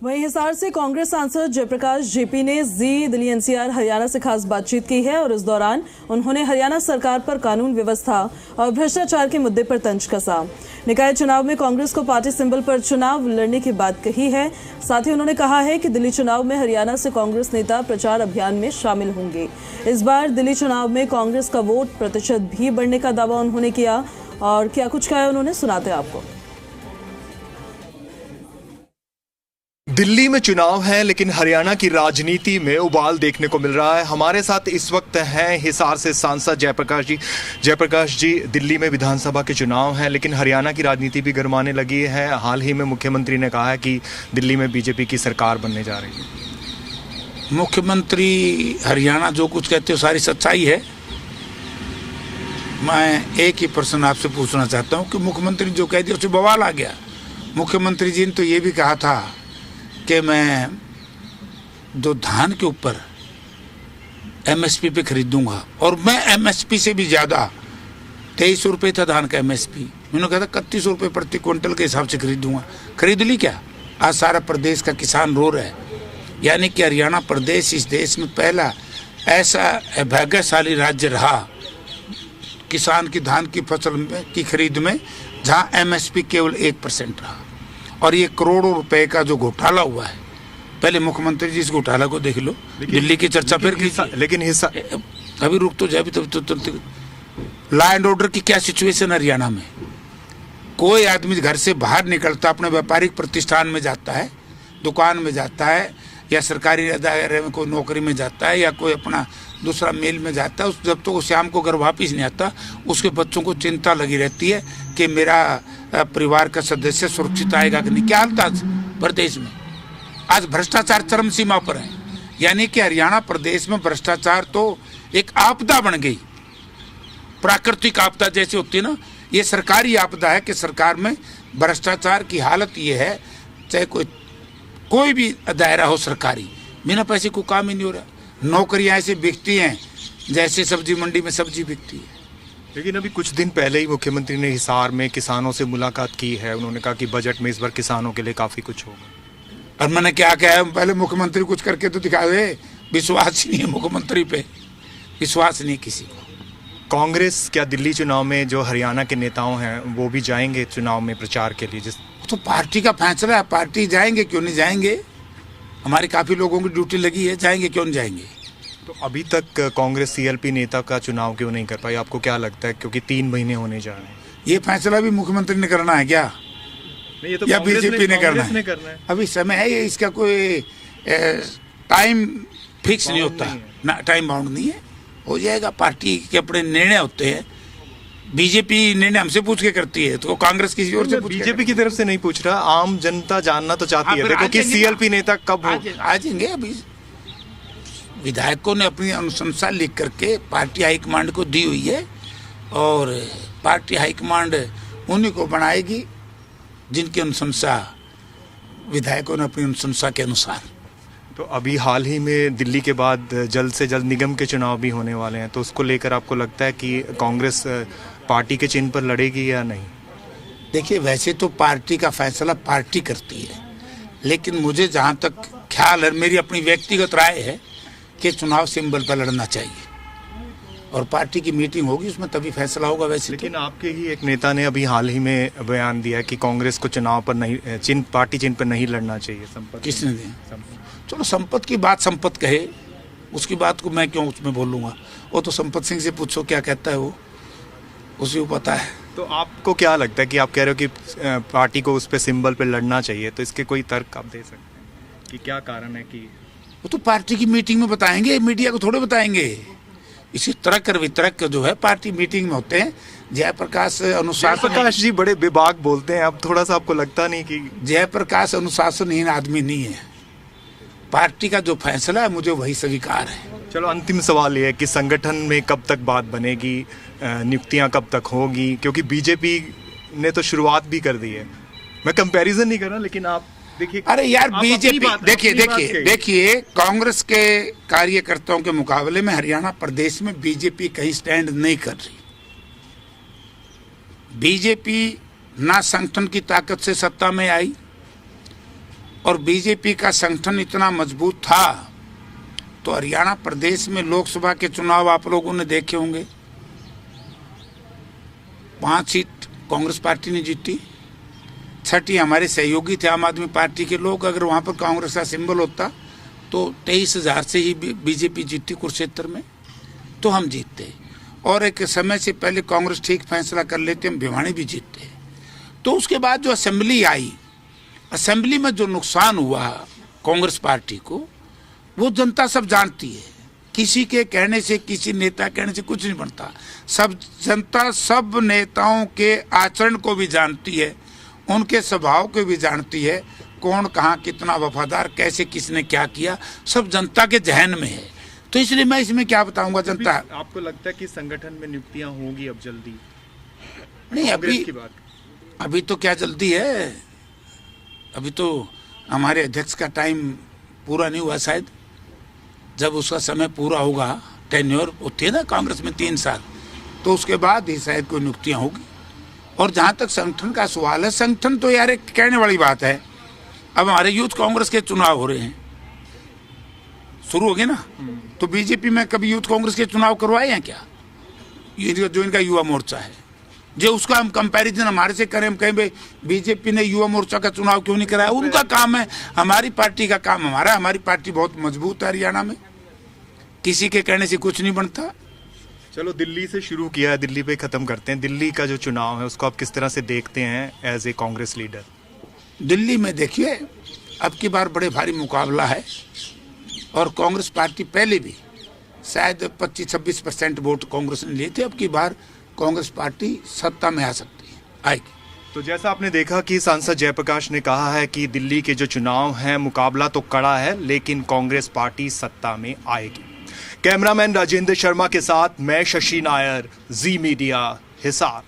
वहीं हिसार से कांग्रेस सांसद जयप्रकाश जेपी ने जी दिल्ली एनसीआर हरियाणा से खास बातचीत की है और इस दौरान उन्होंने हरियाणा सरकार पर कानून व्यवस्था और भ्रष्टाचार के मुद्दे पर तंज कसा। निकाय चुनाव में कांग्रेस को पार्टी सिंबल पर चुनाव लड़ने की बात कही है। साथ ही उन्होंने कहा है कि दिल्ली चुनाव में हरियाणा से कांग्रेस नेता प्रचार अभियान में शामिल होंगे। इस बार दिल्ली चुनाव में कांग्रेस का वोट प्रतिशत भी बढ़ने का दावा उन्होंने किया और क्या कुछ कहा उन्होंने, सुनाते आपको। दिल्ली में चुनाव है लेकिन हरियाणा की राजनीति में उबाल देखने को मिल रहा है। हमारे साथ इस वक्त हैं हिसार से सांसद जयप्रकाश जी। जयप्रकाश जी, दिल्ली में विधानसभा के चुनाव हैं लेकिन हरियाणा की राजनीति भी गरमाने लगी है। हाल ही में मुख्यमंत्री ने कहा है कि दिल्ली में बीजेपी की सरकार बनने जा रही है। मुख्यमंत्री हरियाणा जो कुछ कहते हो सारी सच्चाई है। मैं एक ही प्रश्न आपसे पूछना चाहता हूँ कि मुख्यमंत्री जो कह दिया उससे बवाल आ गया। मुख्यमंत्री जी ने तो ये भी कहा था कि मैं जो धान के ऊपर एमएसपी पे खरीदूंगा और मैं एमएसपी से भी ज़्यादा 2300 रुपये था धान का एमएसपी, मैंने कहा था 3100 रुपये प्रति क्विंटल के हिसाब से खरीदूंगा। खरीद ली क्या? आज सारा प्रदेश का किसान रो रहा है। यानी कि हरियाणा प्रदेश इस देश में पहला ऐसा भाग्यशाली राज्य रहा किसान की धान की फसल में की खरीद में जहाँ एमएसपी केवल 1% रहा। और ये करोड़ों रुपए का जो घोटाला हुआ है, पहले मुख्यमंत्री जी इस घोटाला को देख लो। दिल्ली की चर्चा फिर लेकिन हिस्सा अभी रुक तो जाए, अभी तो लॉ एंड ऑर्डर की क्या सिचुएशन हरियाणा में? कोई आदमी घर से बाहर निकलता, अपने व्यापारिक प्रतिष्ठान में जाता है, दुकान में जाता है या सरकारी दायरे में कोई नौकरी में जाता है या कोई अपना दूसरा मेल में जाता है, जब तक वो शाम को घर वापिस नहीं आता उसके बच्चों को चिंता लगी रहती है कि मेरा परिवार का सदस्य सुरक्षित आएगा कि नहीं। क्या हालत आज प्रदेश में? आज भ्रष्टाचार चरम सीमा पर है। यानी कि हरियाणा प्रदेश में भ्रष्टाचार तो एक आपदा बन गई, प्राकृतिक आपदा जैसे होती है ना, ये सरकारी आपदा है कि सरकार में भ्रष्टाचार की हालत ये है। चाहे कोई भी दायरा हो सरकारी, बिना पैसे को काम ही नहीं हो रहा। नौकरियां ऐसे बिकती हैं जैसे सब्जी मंडी में सब्जी बिकती है। लेकिन अभी कुछ दिन पहले ही मुख्यमंत्री ने हिसार में किसानों से मुलाकात की है। उन्होंने कहा कि बजट में इस बार किसानों के लिए काफी कुछ होगा। और मैंने क्या कहा है, पहले मुख्यमंत्री कुछ करके तो दिखावे। विश्वास ही नहीं है मुख्यमंत्री पे, विश्वास नहीं किसी को। कांग्रेस क्या दिल्ली चुनाव में जो हरियाणा के नेताओं हैं वो भी जाएंगे चुनाव में प्रचार के लिए? तो पार्टी का फैसला है, पार्टी जाएंगे क्यों नहीं जाएंगे। हमारी काफी लोगों की ड्यूटी लगी है, जाएंगे क्यों नहीं जाएंगे। तो अभी तक कांग्रेस सीएलपी नेता का चुनाव क्यों नहीं कर पाई, आपको क्या लगता है? क्योंकि 3 महीने होने जा रहे हैं। ये फैसला भी मुख्यमंत्री ने करना है क्या? नहीं, ये तो या बीजेपी ने करना है? अभी समय है, ये इसका कोई टाइम फिक्स नहीं होता ना, टाइम बाउंड नहीं है। हो जाएगा, पार्टी के अपने निर्णय होते हैं। बीजेपी निर्णय हमसे पूछ के करती है तो कांग्रेस किसी और से बीजेपी की तरफ से नहीं पूछ रहा, आम जनता जानना तो चाहती है देखो कि सीएलपी नेता कब आ जाएंगे। अभी विधायकों ने अपनी अनुशंसा लिख करके पार्टी हाईकमांड को दी हुई है और पार्टी हाईकमांड उन्हीं को बनाएगी जिनकी अनुशंसा विधायकों ने अपनी अनुशंसा के अनुसार। तो अभी हाल ही में दिल्ली के बाद जल्द से जल्द निगम के चुनाव भी होने वाले हैं, तो उसको लेकर आपको लगता है कि कांग्रेस पार्टी के चिन्ह पर लड़ेगी या नहीं? देखिए, वैसे तो पार्टी का फैसला पार्टी करती है, लेकिन मुझे जहाँ तक ख्याल है, मेरी अपनी व्यक्तिगत राय है कि चुनाव सिंबल पर लड़ना चाहिए और पार्टी की मीटिंग होगी उसमें तभी फैसला होगा। वैसे लेकिन आपके ही एक नेता ने अभी हाल ही में बयान दिया कि कांग्रेस को चुनाव पर नहीं, पार्टी चिन्ह पर नहीं लड़ना चाहिए। संपत किसने दिया? चलो, संपत की बात संपत कहे, उसकी बात को मैं क्यों उसमें बोलूँगा। वो तो संपत सिंह से पूछो क्या कहता है, वो उसी को पता है। तो आपको क्या लगता है कि आप कह रहे हो कि पार्टी को उस पर सिंबल पर लड़ना चाहिए, तो इसके कोई तर्क आप दे सकते हैं कि क्या कारण है? कि वो तो पार्टी की मीटिंग में बताएंगे, मीडिया को थोड़े बताएंगे। इसी तर्क और वितर्क जो है पार्टी मीटिंग में होते हैं। जयप्रकाश अनुशासन, जयप्रकाश जी बड़े बेबाक बोलते हैं, अब थोड़ा सा आपको लगता नहीं कि जयप्रकाश अनुशासनहीन आदमी नहीं है। पार्टी का जो फैसला है मुझे वही स्वीकार है। चलो, अंतिम सवाल ये है कि संगठन में कब तक बात बनेगी, नियुक्तियां कब तक होगी? क्योंकि बीजेपी ने तो शुरुआत भी कर दी है। मैं कंपैरिजन नहीं कर रहा, लेकिन आप देखिए। अरे यार, बीजेपी देखिए कांग्रेस के कार्यकर्ताओं के मुकाबले में हरियाणा प्रदेश में बीजेपी कहीं स्टैंड नहीं कर रही। बीजेपी ना संगठन की ताकत से सत्ता में आई और बीजेपी का संगठन इतना मजबूत था तो हरियाणा प्रदेश में लोकसभा के चुनाव आप लोगों ने देखे होंगे, 5 सीट कांग्रेस पार्टी ने जीती, 6ठी हमारे सहयोगी थे आम आदमी पार्टी के लोग। अगर वहां पर कांग्रेस का सिंबल होता तो 23,000 से ही बीजेपी जीती कुरुक्षेत्र में, तो हम जीतते। और एक समय से पहले कांग्रेस ठीक फैसला कर लेते, हम भिवानी भी जीतते। तो उसके बाद जो असेंबली आई, असेंबली में जो नुकसान हुआ कांग्रेस पार्टी को, वो जनता सब जानती है। किसी के कहने से, किसी नेता कहने से कुछ नहीं बनता। सब जनता सब नेताओं के आचरण को भी जानती है, उनके स्वभाव को भी जानती है, कौन कहाँ कितना वफादार, कैसे किसने क्या किया, सब जनता के जहन में है। तो इसलिए मैं इसमें क्या बताऊंगा, जनता। आपको लगता है कि संगठन में नियुक्तियां होंगी अब जल्दी? नहीं, अभी तो क्या जल्दी है, अभी तो हमारे अध्यक्ष का टाइम पूरा नहीं हुआ। शायद जब उसका समय पूरा होगा, टेन्योर होती है ना कांग्रेस में 3 साल, तो उसके बाद ही शायद कोई नियुक्तियां होगी। और जहां तक संगठन का सवाल है, संगठन तो यार एक कहने वाली बात है। अब हमारे यूथ कांग्रेस के चुनाव हो रहे हैं, शुरू हो गए ना, तो बीजेपी में कभी यूथ कांग्रेस के चुनाव करवाए हैं क्या? ये जो इनका युवा मोर्चा है, जो उसका हम कंपैरिजन हमारे से करें, हम कहें भाई बीजेपी ने युवा मोर्चा का चुनाव क्यों नहीं कराया? उनका काम है, हमारी पार्टी का काम हमारा। हमारी पार्टी बहुत मजबूत है हरियाणा में, किसी के कहने से कुछ नहीं बनता। चलो, दिल्ली से शुरू किया है, दिल्ली पे खत्म करते हैं। दिल्ली का जो चुनाव है उसको आप किस तरह से देखते हैं as a Congress leader? Delhi में देखिए, अब की बार बड़े भारी मुकाबला है और कांग्रेस पार्टी पहले भी शायद 25-26% वोट कांग्रेस ने लिए थे। अब की बार कांग्रेस पार्टी सत्ता में आ सकती है, आएगी। तो जैसा आपने देखा कि सांसद जयप्रकाश ने कहा है कि दिल्ली के जो चुनाव हैं, मुकाबला तो कड़ा है, लेकिन कांग्रेस पार्टी सत्ता में आएगी। कैमरामैन राजेंद्र शर्मा के साथ मैं शशि नायर, जी मीडिया, हिसार।